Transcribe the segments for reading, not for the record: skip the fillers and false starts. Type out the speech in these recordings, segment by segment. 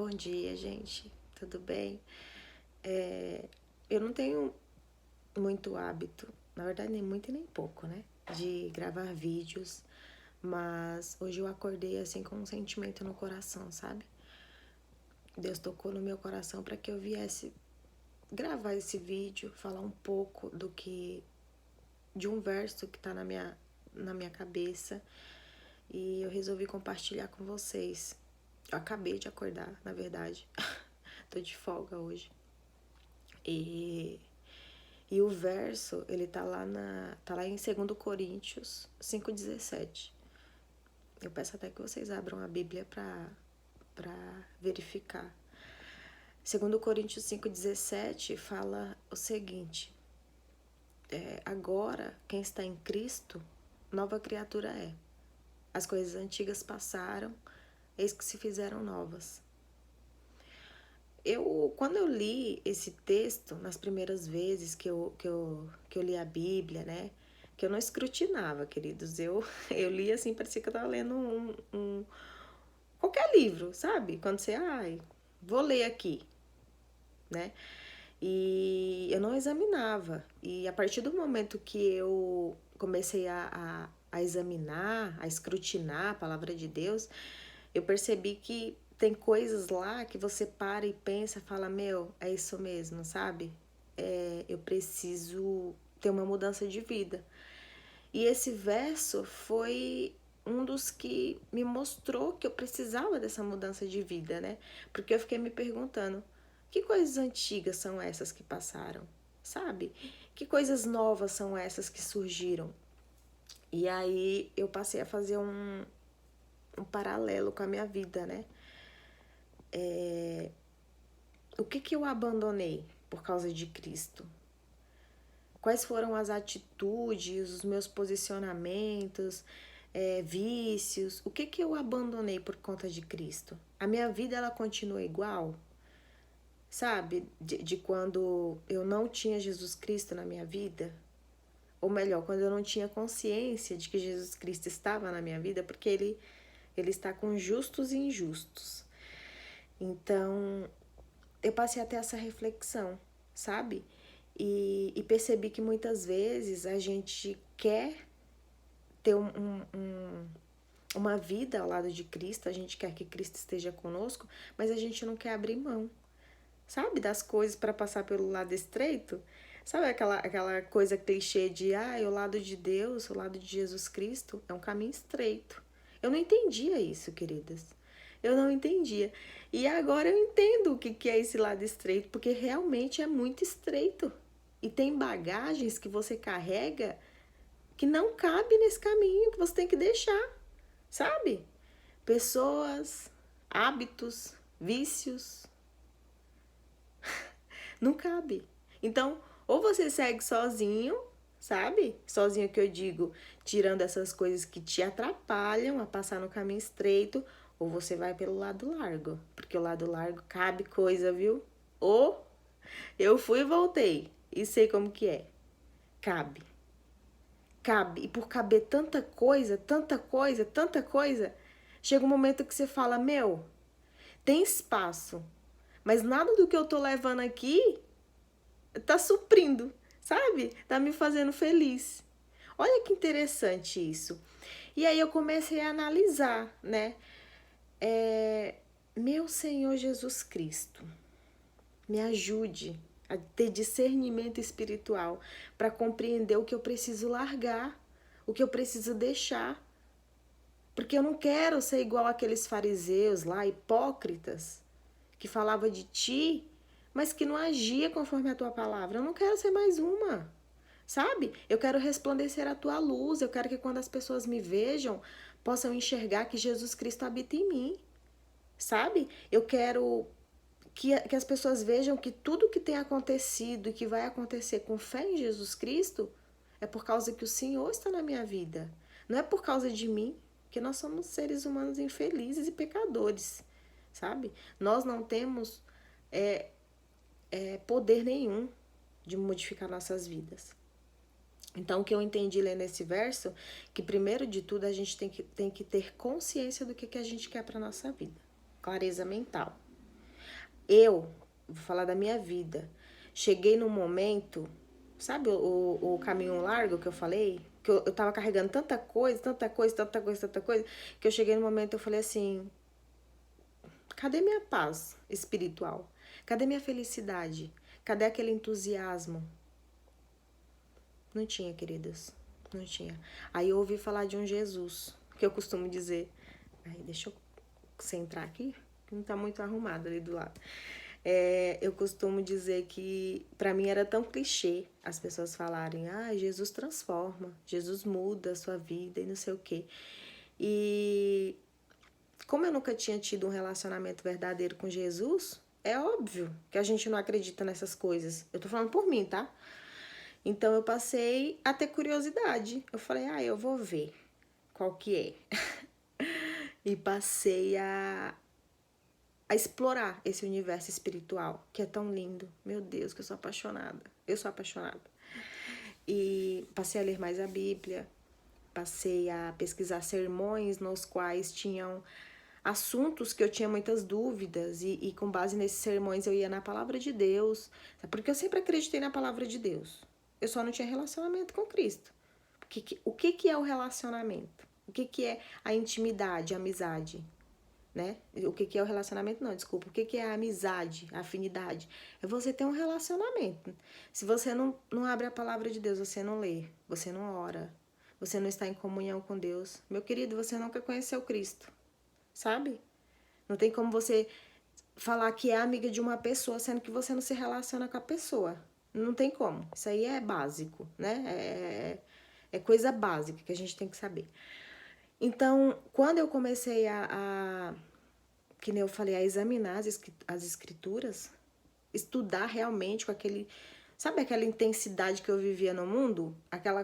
Bom dia, gente. Tudo bem? Eu não tenho muito hábito, na verdade nem muito e nem pouco, né? De gravar vídeos, mas hoje eu acordei assim com um sentimento no coração, sabe? Deus tocou no meu coração para que eu viesse gravar esse vídeo, falar um pouco de um verso que tá na minha cabeça e eu resolvi compartilhar com vocês. Eu acabei de acordar, na verdade. Tô de folga hoje. E o verso, ele tá lá em 2 Coríntios 5,17. Eu peço até que vocês abram a Bíblia para verificar. 2 Coríntios 5,17 fala o seguinte: agora, quem está em Cristo, nova criatura é. As coisas antigas passaram, eis que se fizeram novas. Quando eu li esse texto, nas primeiras vezes que eu li a Bíblia, né? Que eu não escrutinava, queridos. Eu li assim, parecia que eu estava lendo qualquer livro, sabe? Quando você, vou ler aqui, né? E eu não examinava. E a partir do momento que eu comecei a examinar, a escrutinar a palavra de Deus, eu percebi que tem coisas lá que você para e pensa, fala, meu, é isso mesmo, sabe? Eu preciso ter uma mudança de vida. E esse verso foi um dos que me mostrou que eu precisava dessa mudança de vida, né? Porque eu fiquei me perguntando, que coisas antigas são essas que passaram, sabe? Que coisas novas são essas que surgiram? E aí eu passei a fazer um paralelo com a minha vida, né? O que eu abandonei por causa de Cristo? Quais foram as atitudes, os meus posicionamentos, vícios? O que eu abandonei por conta de Cristo? A minha vida, ela continua igual? Sabe? De quando eu não tinha Jesus Cristo na minha vida? Ou melhor, quando eu não tinha consciência de que Jesus Cristo estava na minha vida, porque ele está com justos e injustos. Então, eu passei a ter essa reflexão, sabe? E percebi que muitas vezes a gente quer ter uma vida ao lado de Cristo, a gente quer que Cristo esteja conosco, mas a gente não quer abrir mão, sabe? Das coisas para passar pelo lado estreito. Sabe aquela coisa clichê de, o lado de Deus, o lado de Jesus Cristo é um caminho estreito. Eu não entendia isso, queridas. Eu não entendia. E agora eu entendo o que é esse lado estreito, porque realmente é muito estreito. E tem bagagens que você carrega que não cabe nesse caminho, que você tem que deixar, sabe? Pessoas, hábitos, vícios, não cabe. Então, ou você segue sozinho, sabe? Sozinho que eu digo, tirando essas coisas que te atrapalham a passar no caminho estreito, ou você vai pelo lado largo, porque o lado largo cabe coisa, viu? Ou eu fui e voltei e sei como que é. Cabe. Cabe. E por caber tanta coisa, tanta coisa, tanta coisa, chega um momento que você fala, meu, tem espaço, mas nada do que eu tô levando aqui tá suprindo, sabe? Tá me fazendo feliz. Olha que interessante isso. E aí eu comecei a analisar, né? Meu Senhor Jesus Cristo, me ajude a ter discernimento espiritual para compreender o que eu preciso largar, o que eu preciso deixar. Porque eu não quero ser igual aqueles fariseus lá, hipócritas, que falava de ti, mas que não agia conforme a tua palavra. Eu não quero ser mais uma, sabe? Eu quero resplandecer a tua luz, eu quero que quando as pessoas me vejam, possam enxergar que Jesus Cristo habita em mim, sabe? Eu quero que as pessoas vejam que tudo que tem acontecido e que vai acontecer com fé em Jesus Cristo é por causa que o Senhor está na minha vida. Não é por causa de mim, que nós somos seres humanos infelizes e pecadores, sabe? Nós não temos poder nenhum de modificar nossas vidas. Então, o que eu entendi lendo esse verso, que primeiro de tudo a gente tem que ter consciência do que a gente quer para nossa vida. Clareza mental. vou falar da minha vida, cheguei num momento, sabe o caminho largo que eu falei? Que eu tava carregando tanta coisa, tanta coisa, tanta coisa, tanta coisa, que eu cheguei no momento eu falei assim, cadê minha paz espiritual? Cadê minha felicidade? Cadê aquele entusiasmo? Não tinha, queridas. Não tinha. Aí eu ouvi falar de um Jesus, que eu costumo dizer. Aí, deixa eu centrar aqui, que não tá muito arrumado ali do lado. Eu costumo dizer que pra mim era tão clichê as pessoas falarem, Jesus transforma, Jesus muda a sua vida e não sei o quê. E como eu nunca tinha tido um relacionamento verdadeiro com Jesus, é óbvio que a gente não acredita nessas coisas. Eu tô falando por mim, tá? Então eu passei a ter curiosidade. Eu falei, eu vou ver qual que é. E passei a explorar esse universo espiritual, que é tão lindo. Meu Deus, que eu sou apaixonada. Eu sou apaixonada. E passei a ler mais a Bíblia, passei a pesquisar sermões nos quais tinham assuntos que eu tinha muitas dúvidas e com base nesses sermões eu ia na palavra de Deus, porque eu sempre acreditei na palavra de Deus. Eu só não tinha relacionamento com Cristo. O que é o relacionamento? O que é a intimidade, a amizade? Né? O que é o relacionamento? Não, desculpa. O que é a amizade, a afinidade? É você ter um relacionamento. Se você não abre a palavra de Deus, você não lê, você não ora, você não está em comunhão com Deus, meu querido, você nunca conheceu Cristo, sabe? Não tem como você falar que é amiga de uma pessoa, sendo que você não se relaciona com a pessoa. Não tem como. Isso aí é básico, né? É coisa básica que a gente tem que saber. Então, quando eu comecei que nem eu falei, a examinar as escrituras, estudar realmente com aquele... Sabe aquela intensidade que eu vivia no mundo? Aquela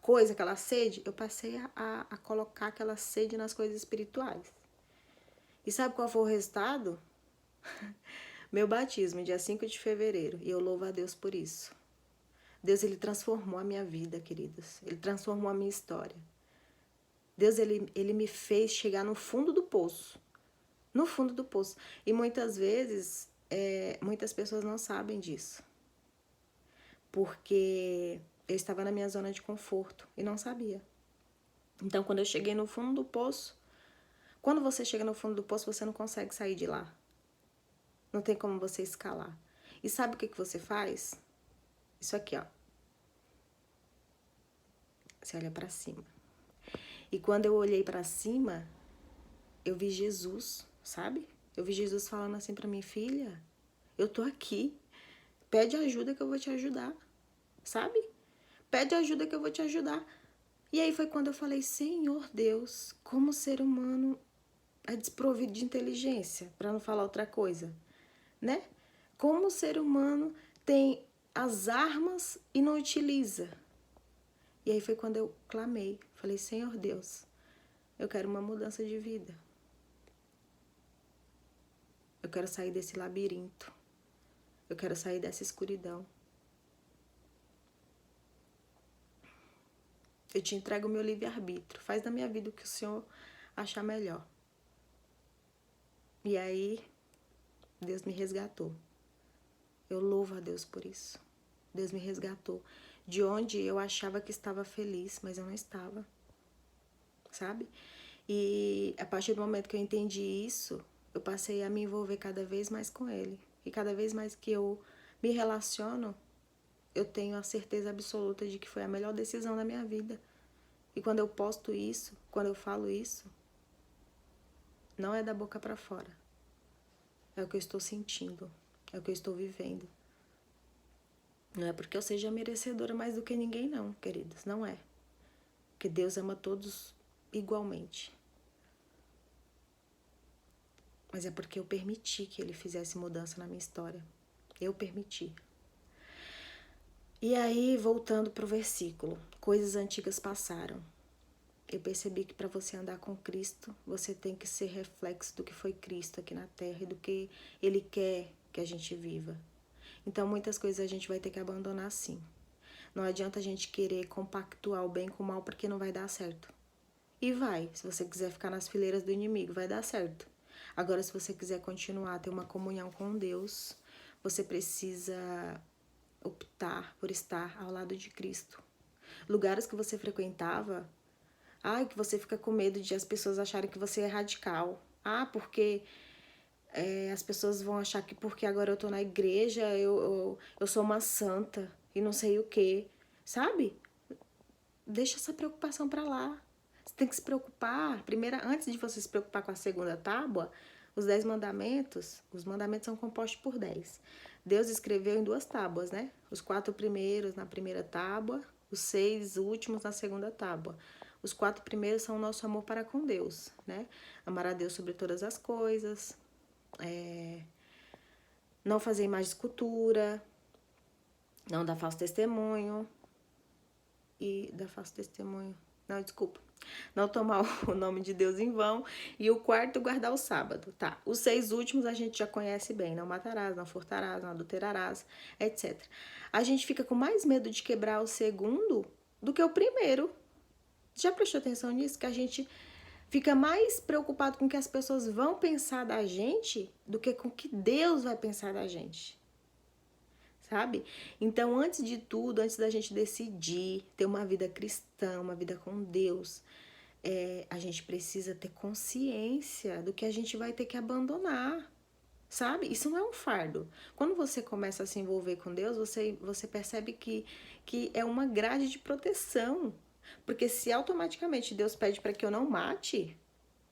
coisa, aquela sede? Eu passei a colocar aquela sede nas coisas espirituais. E sabe qual foi o resultado? Meu batismo, dia 5 de fevereiro. E eu louvo a Deus por isso. Deus, ele transformou a minha vida, queridas. Ele transformou a minha história. Deus, ele me fez chegar no fundo do poço. No fundo do poço. E muitas vezes, muitas pessoas não sabem disso. Porque eu estava na minha zona de conforto e não sabia. Então, quando eu cheguei no fundo do poço, quando você chega no fundo do poço, você não consegue sair de lá. Não tem como você escalar. E sabe o que você faz? Isso aqui, ó. Você olha pra cima. E quando eu olhei pra cima, eu vi Jesus, sabe? Eu vi Jesus falando assim pra mim, filha, eu tô aqui. Pede ajuda que eu vou te ajudar, sabe? Pede ajuda que eu vou te ajudar. E aí foi quando eu falei, Senhor Deus, como o ser humano é desprovido de inteligência, pra não falar outra coisa, né? Como o ser humano tem as armas e não utiliza. E aí foi quando eu clamei, falei, Senhor Deus, eu quero uma mudança de vida. Eu quero sair desse labirinto. Eu quero sair dessa escuridão. Eu te entrego o meu livre-arbítrio. Faz da minha vida o que o Senhor achar melhor. E aí, Deus me resgatou. Eu louvo a Deus por isso. Deus me resgatou. De onde eu achava que estava feliz, mas eu não estava. Sabe? E a partir do momento que eu entendi isso, eu passei a me envolver cada vez mais com Ele. E cada vez mais que eu me relaciono, eu tenho a certeza absoluta de que foi a melhor decisão da minha vida. E quando eu posto isso, quando eu falo isso, não é da boca para fora. É o que eu estou sentindo, é o que eu estou vivendo. Não é porque eu seja merecedora mais do que ninguém, não, queridas, não é. Porque Deus ama todos igualmente. Mas é porque eu permiti que Ele fizesse mudança na minha história. Eu permiti. E aí, voltando pro versículo, coisas antigas passaram. Eu percebi que para você andar com Cristo, você tem que ser reflexo do que foi Cristo aqui na Terra e do que Ele quer que a gente viva. Então, muitas coisas a gente vai ter que abandonar sim. Não adianta a gente querer compactuar o bem com o mal porque não vai dar certo. E vai, se você quiser ficar nas fileiras do inimigo, vai dar certo. Agora, se você quiser continuar a ter uma comunhão com Deus, você precisa optar por estar ao lado de Cristo. Lugares que você frequentava, que você fica com medo de as pessoas acharem que você é radical. Porque as pessoas vão achar que porque agora eu tô na igreja, eu sou uma santa e não sei o quê, sabe? Deixa essa preocupação pra lá. Você tem que se preocupar, antes de você se preocupar com a segunda tábua, os 10 mandamentos, os mandamentos são compostos por 10. Deus escreveu em 2 tábuas, né? Os 4 primeiros na primeira tábua, os 6 últimos na segunda tábua. Os 4 primeiros são o nosso amor para com Deus, né? Amar a Deus sobre todas as coisas, não fazer imagem de escultura, não dar falso testemunho, não tomar o nome de Deus em vão, e o 4, guardar o sábado, tá? Os 6 últimos a gente já conhece bem, não matarás, não furtarás, não adulterarás, etc. A gente fica com mais medo de quebrar o segundo do que o primeiro. Já prestou atenção nisso? Que a gente fica mais preocupado com o que as pessoas vão pensar da gente do que com o que Deus vai pensar da gente. Sabe? Então, antes de tudo, antes da gente decidir ter uma vida cristã, uma vida com Deus, a gente precisa ter consciência do que a gente vai ter que abandonar, sabe? Isso não é um fardo. Quando você começa a se envolver com Deus, você percebe que é uma grade de proteção. Porque se automaticamente Deus pede para que eu não mate,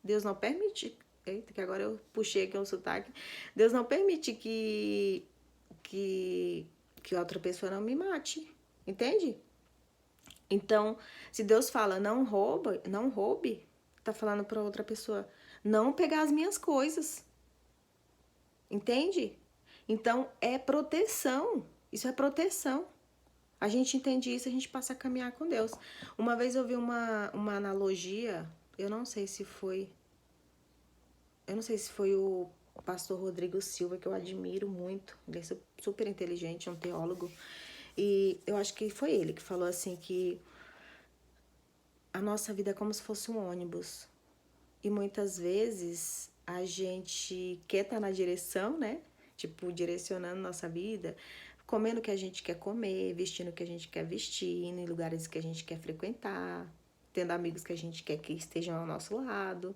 Deus não permite... Eita, que agora eu puxei aqui um sotaque. Deus não permite que outra pessoa não me mate, entende? Então, se Deus fala não roube, tá falando para outra pessoa não pegar as minhas coisas, entende? Então, é proteção, isso é proteção. A gente entende isso, a gente passa a caminhar com Deus. Uma vez eu vi uma analogia, eu não sei se foi o pastor Rodrigo Silva, que eu admiro muito, ele é super inteligente, é um teólogo, e eu acho que foi ele que falou assim que a nossa vida é como se fosse um ônibus, e muitas vezes a gente quer estar na direção, né, tipo, direcionando nossa vida, comendo o que a gente quer comer, vestindo o que a gente quer vestir, indo em lugares que a gente quer frequentar, tendo amigos que a gente quer que estejam ao nosso lado,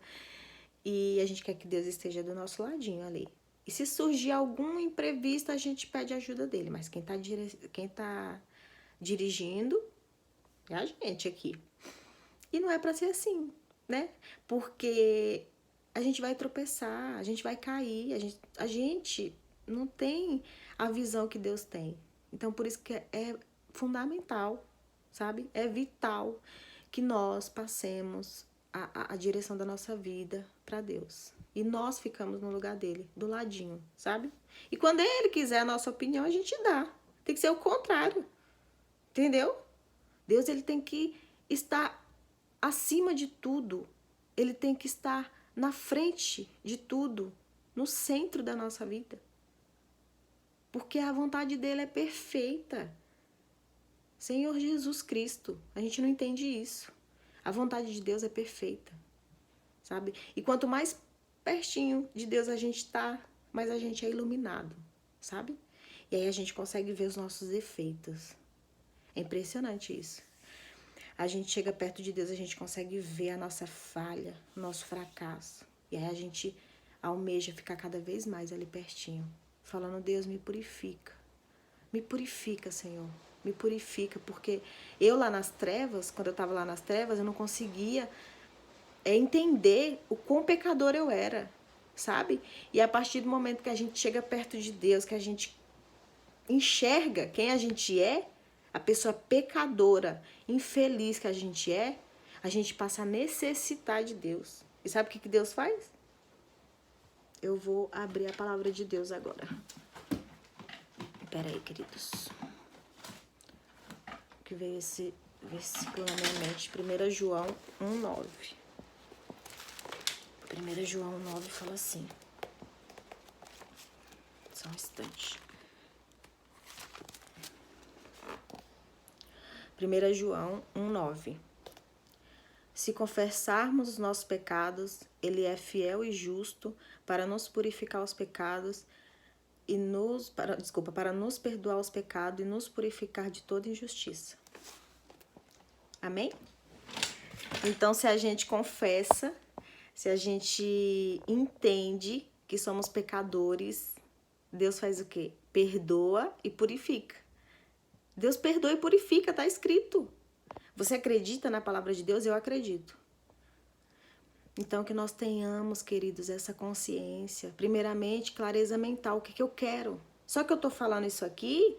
e a gente quer que Deus esteja do nosso ladinho ali. E se surgir algum imprevisto, a gente pede ajuda dele. Mas quem tá dirigindo é a gente aqui. E não é pra ser assim, né? Porque a gente vai tropeçar, a gente vai cair. A gente não tem a visão que Deus tem. Então, por isso que é fundamental, sabe? É vital que nós passemos a direção da nossa vida para Deus. E nós ficamos no lugar dele, do ladinho, sabe? E quando ele quiser a nossa opinião, a gente dá. Tem que ser o contrário. Entendeu? Deus, ele tem que estar acima de tudo. Ele tem que estar na frente de tudo, no centro da nossa vida. Porque a vontade dele é perfeita. Senhor Jesus Cristo, a gente não entende isso. A vontade de Deus é perfeita, sabe? E quanto mais pertinho de Deus a gente tá, mais a gente é iluminado, sabe? E aí a gente consegue ver os nossos efeitos. É impressionante isso. A gente chega perto de Deus, a gente consegue ver a nossa falha, o nosso fracasso. E aí a gente almeja ficar cada vez mais ali pertinho, falando, Deus, me purifica. Me purifica, Senhor. Me purifica, porque eu lá nas trevas, quando eu estava lá nas trevas, eu não conseguia entender o quão pecador eu era, sabe? E a partir do momento que a gente chega perto de Deus, que a gente enxerga quem a gente é, a pessoa pecadora, infeliz que a gente passa a necessitar de Deus. E sabe o que Deus faz? Eu vou abrir a palavra de Deus agora. Pera aí, queridos. Que veio esse versículo na minha mente. 1 João 1,9. 1 João 1,9 fala assim. Só um instante. 1 João 1,9. se confessarmos os nossos pecados, Ele é fiel e justo para nos purificar os pecados e para nos perdoar os pecados e nos purificar de toda injustiça. Amém? Então, se a gente confessa, se a gente entende que somos pecadores, Deus faz o quê? Perdoa e purifica. Deus perdoa e purifica, tá escrito. Você acredita na palavra de Deus? Eu acredito. Então, que nós tenhamos, queridos, essa consciência. Primeiramente, clareza mental. O que eu quero? Só que eu tô falando isso aqui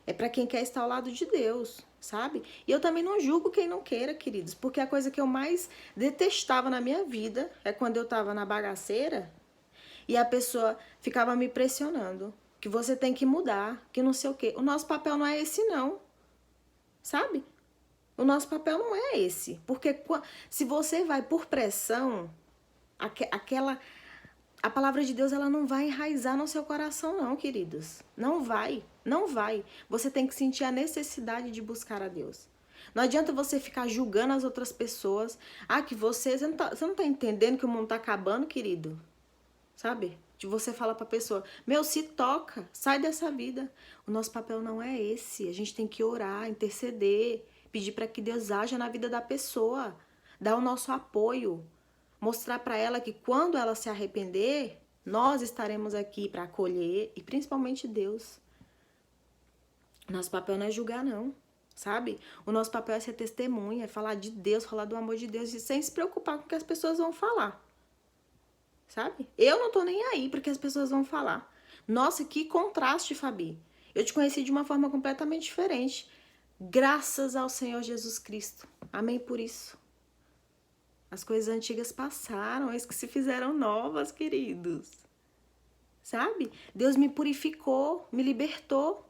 é para quem quer estar ao lado de Deus, sabe? E eu também não julgo quem não queira, queridos. Porque a coisa que eu mais detestava na minha vida é quando eu tava na bagaceira e a pessoa ficava me pressionando. Que você tem que mudar, que não sei o quê. O nosso papel não é esse, não. Sabe? O nosso papel não é esse. Porque se você vai por pressão, a palavra de Deus ela não vai enraizar no seu coração, não, queridos. Não vai. Não vai. Você tem que sentir a necessidade de buscar a Deus. Não adianta você ficar julgando as outras pessoas. Que você não tá entendendo que o mundo tá acabando, querido. Sabe? De você falar pra pessoa, se toca, sai dessa vida. O nosso papel não é esse. A gente tem que orar, interceder, pedir para que Deus haja na vida da pessoa, dar o nosso apoio, mostrar para ela que quando ela se arrepender, nós estaremos aqui para acolher e principalmente Deus. Nosso papel não é julgar, não, sabe? O nosso papel é ser testemunha, é falar de Deus, falar do amor de Deus e sem se preocupar com o que as pessoas vão falar. Sabe? Eu não tô nem aí porque as pessoas vão falar. Nossa, que contraste, Fabi. Eu te conheci de uma forma completamente diferente. Graças ao Senhor Jesus Cristo. Amém por isso. As coisas antigas passaram, as que se fizeram novas, queridos. Sabe? Deus me purificou, me libertou.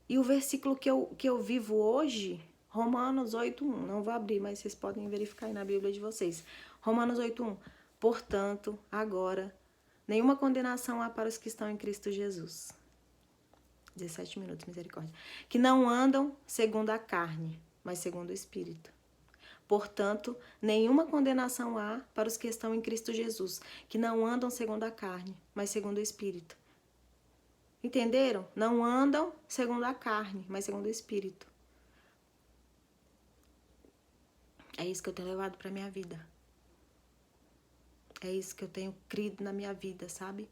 E o versículo que eu vivo hoje, Romanos 8:1. Não vou abrir, mas vocês podem verificar aí na Bíblia de vocês. Romanos 8:1. Portanto, agora, nenhuma condenação há para os que estão em Cristo Jesus. 17 minutos, misericórdia. Que não andam segundo a carne, mas segundo o Espírito. Portanto, nenhuma condenação há para os que estão em Cristo Jesus, que não andam segundo a carne, mas segundo o Espírito. Entenderam? Não andam segundo a carne, mas segundo o Espírito. É isso que eu tenho levado para minha vida. É isso que eu tenho crido na minha vida, sabe?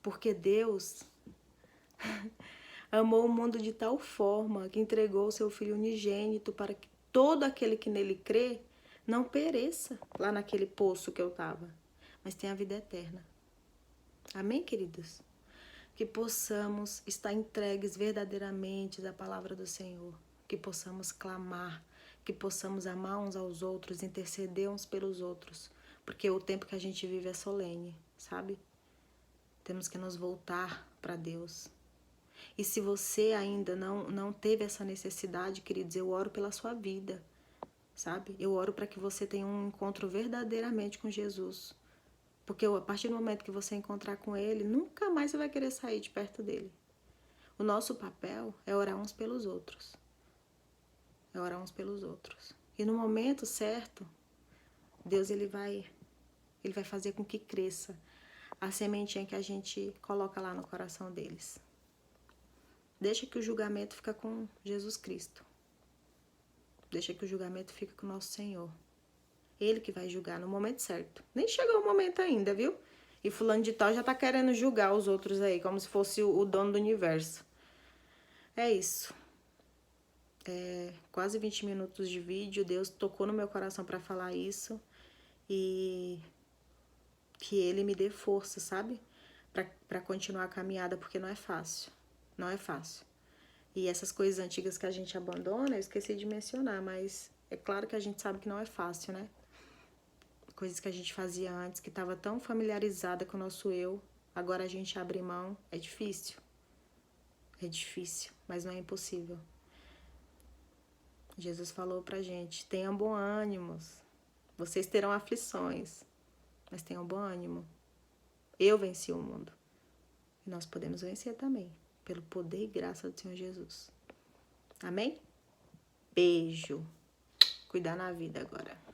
Porque Deus amou o mundo de tal forma que entregou o seu Filho unigênito para que todo aquele que nele crê não pereça lá naquele poço que eu estava, mas tenha a vida eterna. Amém, queridos? Que possamos estar entregues verdadeiramente à palavra do Senhor, que possamos clamar, que possamos amar uns aos outros, interceder uns pelos outros, porque o tempo que a gente vive é solene, sabe? Temos que nos voltar para Deus. E se você ainda não teve essa necessidade, queridos, eu oro pela sua vida, sabe? Eu oro para que você tenha um encontro verdadeiramente com Jesus. Porque a partir do momento que você encontrar com Ele, nunca mais você vai querer sair de perto dele. O nosso papel é orar uns pelos outros. É orar uns pelos outros. E no momento certo, Deus ele vai fazer com que cresça a sementinha que a gente coloca lá no coração deles. Deixa que o julgamento fica com Jesus Cristo. Deixa que o julgamento fica com o nosso Senhor. Ele que vai julgar no momento certo. Nem chegou o momento ainda, viu? E fulano de tal já tá querendo julgar os outros aí, como se fosse o dono do universo. É isso. Quase 20 minutos de vídeo. Deus tocou no meu coração para falar isso. E que Ele me dê força, sabe? Pra continuar a caminhada, porque não é fácil. Não é fácil. E essas coisas antigas que a gente abandona, eu esqueci de mencionar, mas é claro que a gente sabe que não é fácil, né? Coisas que a gente fazia antes, que estava tão familiarizada com o nosso eu, agora a gente abre mão, é difícil. É difícil, mas não é impossível. Jesus falou pra gente, tenham bom ânimo, vocês terão aflições, mas tenham bom ânimo. Eu venci o mundo. E nós podemos vencer também, pelo poder e graça do Senhor Jesus. Amém? Beijo. cuidar na vida agora.